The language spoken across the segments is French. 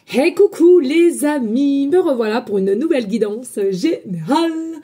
Hey coucou les amis, me revoilà pour une nouvelle guidance générale.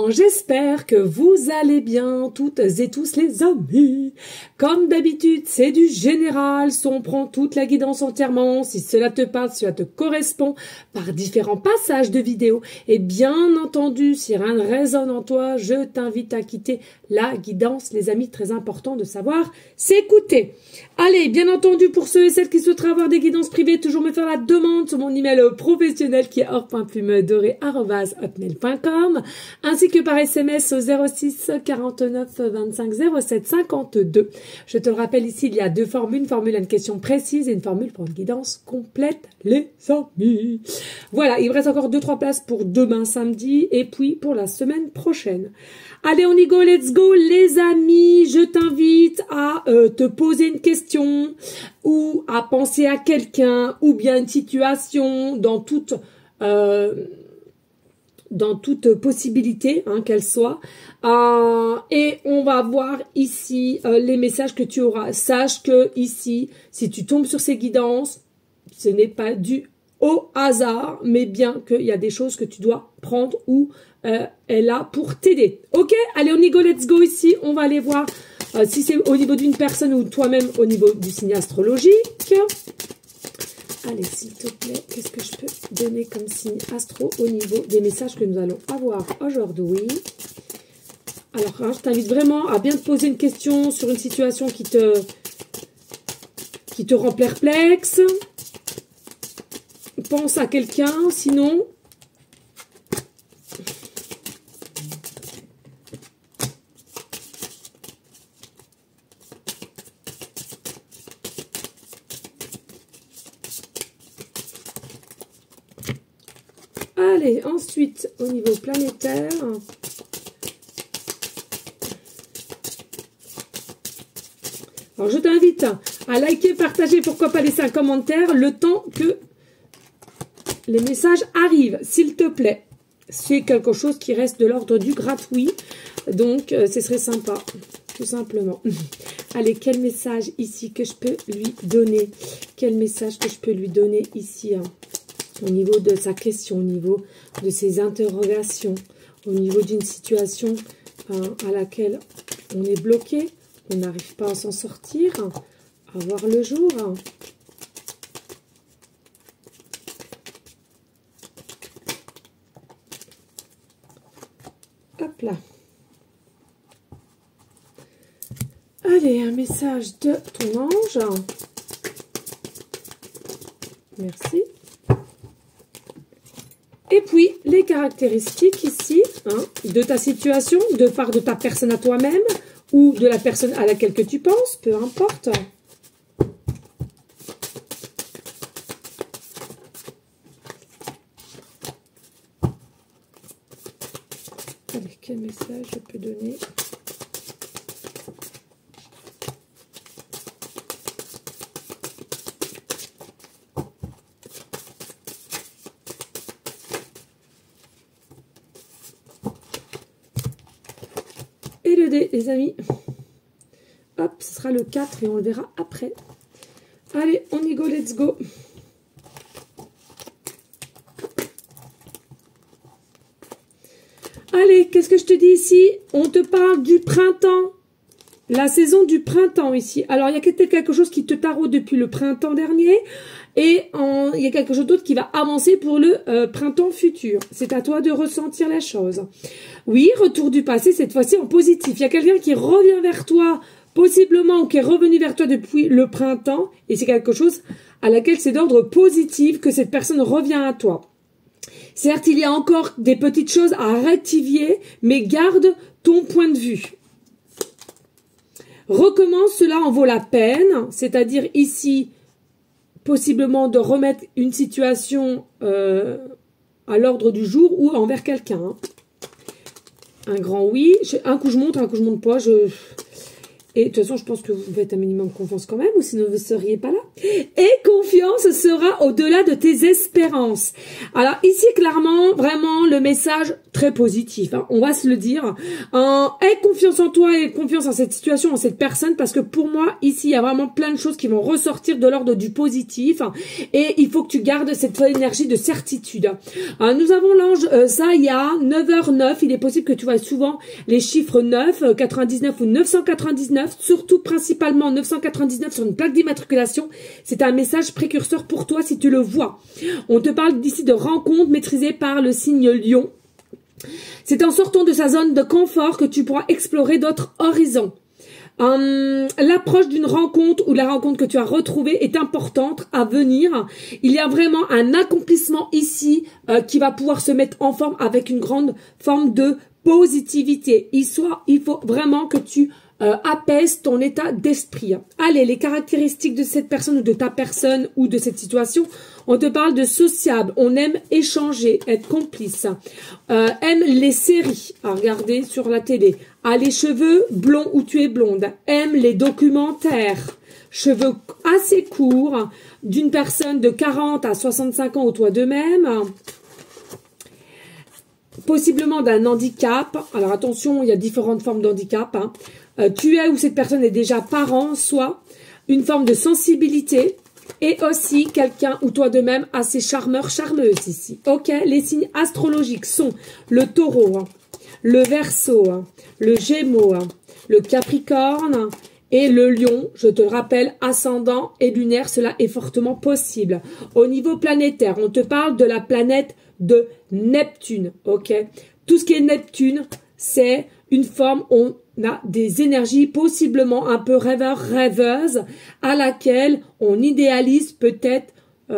J'espère que vous allez bien toutes et tous les amis. Comme d'habitude, c'est du général, on prend toute la guidance entièrement, si cela te parle, si cela te correspond, par différents passages de vidéos. Et bien entendu, si rien ne résonne en toi, je t'invite à quitter la guidance, les amis, très important de savoir s'écouter. Allez, bien entendu, pour ceux et celles qui souhaiteraient avoir des guidances privées, toujours me faire la demande sur mon email professionnel qui est or.plumedoré@hotmail.com ainsi que par SMS au 06 49 25 07 52. Je te le rappelle ici, il y a deux formules, une formule à une question précise et une formule pour une guidance complète, les amis. Voilà, il me reste encore 2-3 places pour demain samedi et puis pour la semaine prochaine. Allez, on y go, let's go, les amis. Je t'invite à te poser une question ou à penser à quelqu'un ou bien une situation dans toute possibilité, qu'elle soit. Et on va voir ici les messages que tu auras. Sache que ici, si tu tombes sur ces guidances, ce n'est pas dû au hasard, mais bien qu'il y a des choses que tu dois prendre ou elle a pour t'aider. Ok, allez, on y go, let's go ici. On va aller voir si c'est au niveau d'une personne ou toi-même au niveau du signe astrologique. Allez, s'il te plaît, qu'est-ce que je peux donner comme signe astro au niveau des messages que nous allons avoir aujourd'hui? Alors, je t'invite vraiment à bien te poser une question sur une situation qui te rend perplexe. Pense à quelqu'un, sinon... Allez, ensuite, au niveau planétaire... Alors, je t'invite à liker, partager, pourquoi pas laisser un commentaire, le temps que les messages arrivent, s'il te plaît. C'est quelque chose qui reste de l'ordre du gratuit, donc ce serait sympa, tout simplement. Allez, quel message ici que je peux lui donner? Quel message que je peux lui donner ici, au niveau de sa question, au niveau de ses interrogations, au niveau d'une situation à laquelle on est bloqué, on n'arrive pas à s'en sortir, à voir le jour. Hop là. Allez, un message de ton ange. Merci. Et puis, les caractéristiques ici, de ta situation, de part de ta personne à toi-même, ou de la personne à laquelle que tu penses, peu importe. Allez, quel message je peux donner? Et le dé, les amis. Hop, ce sera le 4 et on le verra après. Allez, on y go, let's go. Allez, qu'est-ce que je te dis ici? On te parle du printemps. La saison du printemps ici. Alors, il y a peut-être quelque chose qui te taraude depuis le printemps dernier. Et il y a quelque chose d'autre qui va avancer pour le printemps futur. C'est à toi de ressentir la chose. Oui, retour du passé, cette fois-ci en positif. Il y a quelqu'un qui revient vers toi, possiblement, ou qui est revenu vers toi depuis le printemps. Et c'est quelque chose à laquelle c'est d'ordre positif que cette personne revient à toi. Certes, il y a encore des petites choses à rectifier, mais garde ton point de vue. Recommence, cela en vaut la peine, c'est-à-dire ici, possiblement de remettre une situation à l'ordre du jour ou envers quelqu'un. Un grand oui, un coup je monte pas, Et de toute façon, je pense que vous faites un minimum confiance quand même, ou sinon vous ne seriez pas là. Et confiance sera au-delà de tes espérances. Alors ici, clairement, vraiment, le message très positif, hein, on va se le dire. Aie confiance en toi et confiance en cette situation, en cette personne, parce que pour moi, ici, il y a vraiment plein de choses qui vont ressortir de l'ordre du positif. Et il faut que tu gardes cette énergie de certitude. Nous avons l'ange Zaya, 9h09. Il est possible que tu vois souvent les chiffres 9, 99 ou 999. Surtout principalement 999 sur une plaque d'immatriculation. C'est un message précurseur pour toi si tu le vois. On te parle d'ici de rencontres maîtrisées par le signe Lion. C'est en sortant de sa zone de confort que tu pourras explorer d'autres horizons. L'approche d'une rencontre ou la rencontre que tu as retrouvée est importante à venir. Il y a vraiment un accomplissement ici qui va pouvoir se mettre en forme avec une grande forme de positivité. Il faut vraiment que tu apaise ton état d'esprit. Allez, les caractéristiques de cette personne ou de ta personne ou de cette situation, on te parle de sociable, on aime échanger, être complice, aime les séries à regarder sur la télé, a les cheveux blonds ou tu es blonde, aime les documentaires, cheveux assez courts, d'une personne de 40 à 65 ans ou toi de même, possiblement d'un handicap. Alors attention, il y a différentes formes d'handicap, hein. Tu es ou cette personne est déjà parent, soit une forme de sensibilité et aussi quelqu'un ou toi de même assez charmeur, charmeuse ici. Ok, les signes astrologiques sont le taureau, hein, le verseau, hein, le gémeaux, hein, le capricorne et le lion. Je te le rappelle, ascendant et lunaire, cela est fortement possible. Au niveau planétaire, on te parle de la planète de Neptune. Ok, tout ce qui est Neptune, c'est une forme, on a des énergies possiblement un peu rêveuses à laquelle on idéalise peut-être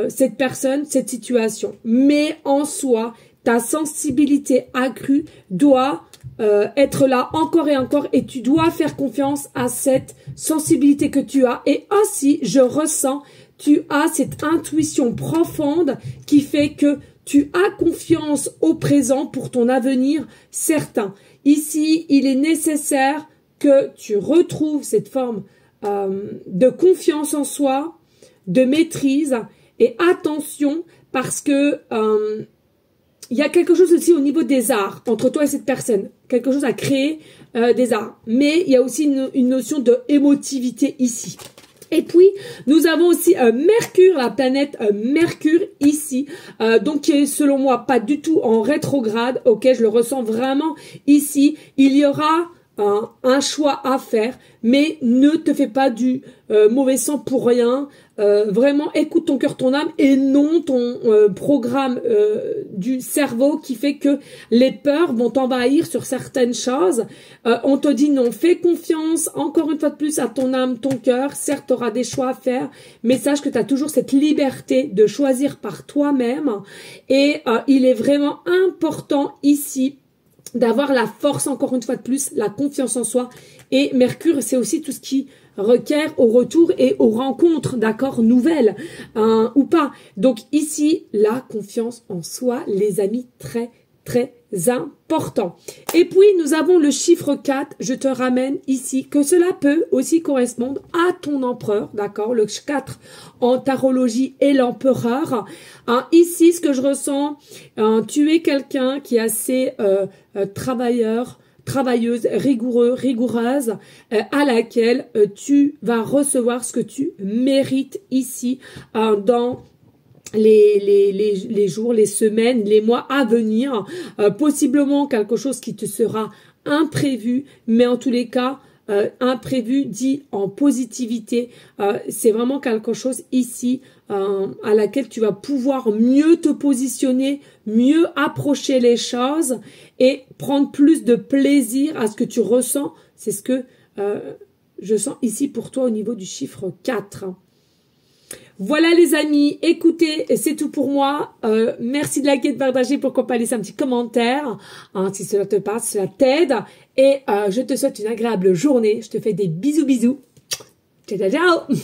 cette personne, cette situation. Mais en soi, ta sensibilité accrue doit être là encore et encore et tu dois faire confiance à cette sensibilité que tu as. Et aussi, je ressens, tu as cette intuition profonde qui fait que tu as confiance au présent pour ton avenir certain. Ici, il est nécessaire que tu retrouves cette forme de confiance en soi, de maîtrise et attention parce que il y a quelque chose aussi au niveau des arts entre toi et cette personne, quelque chose à créer des arts. Mais il y a aussi une notion de émotivité ici. Et puis, nous avons aussi Mercure, la planète Mercure ici, donc qui est selon moi pas du tout en rétrograde, ok, je le ressens vraiment ici. Il y aura un choix à faire, mais ne te fais pas du mauvais sang pour rien. Vraiment, écoute ton cœur, ton âme et non ton programme du cerveau qui fait que les peurs vont t'envahir sur certaines choses. On te dit non, fais confiance encore une fois de plus à ton âme, ton cœur. Certes, tu auras des choix à faire, mais sache que tu as toujours cette liberté de choisir par toi-même. Et il est vraiment important ici d'avoir la force, encore une fois de plus, la confiance en soi. Et Mercure, c'est aussi tout ce qui requiert au retour et aux rencontres, d'accord, nouvelles ou pas. Donc ici, la confiance en soi, les amis, très, très important. Et puis, nous avons le chiffre 4. Je te ramène ici que cela peut aussi correspondre à ton empereur, d'accord. Le 4 en tarologie est l'empereur. Ici, ce que je ressens, tu es quelqu'un qui est assez travailleuse, rigoureuse, à laquelle tu vas recevoir ce que tu mérites ici dans les jours, les semaines, les mois à venir, possiblement quelque chose qui te sera imprévu, mais en tous les cas, imprévu dit en positivité, c'est vraiment quelque chose ici à laquelle tu vas pouvoir mieux te positionner, mieux approcher les choses et prendre plus de plaisir à ce que tu ressens. C'est ce que je sens ici pour toi au niveau du chiffre 4. Voilà les amis, écoutez, c'est tout pour moi. Merci de liker, de partager, pourquoi pas laisser un petit commentaire si cela te passe, cela t'aide. Et je te souhaite une agréable journée. Je te fais des bisous. Ciao, ciao, ciao.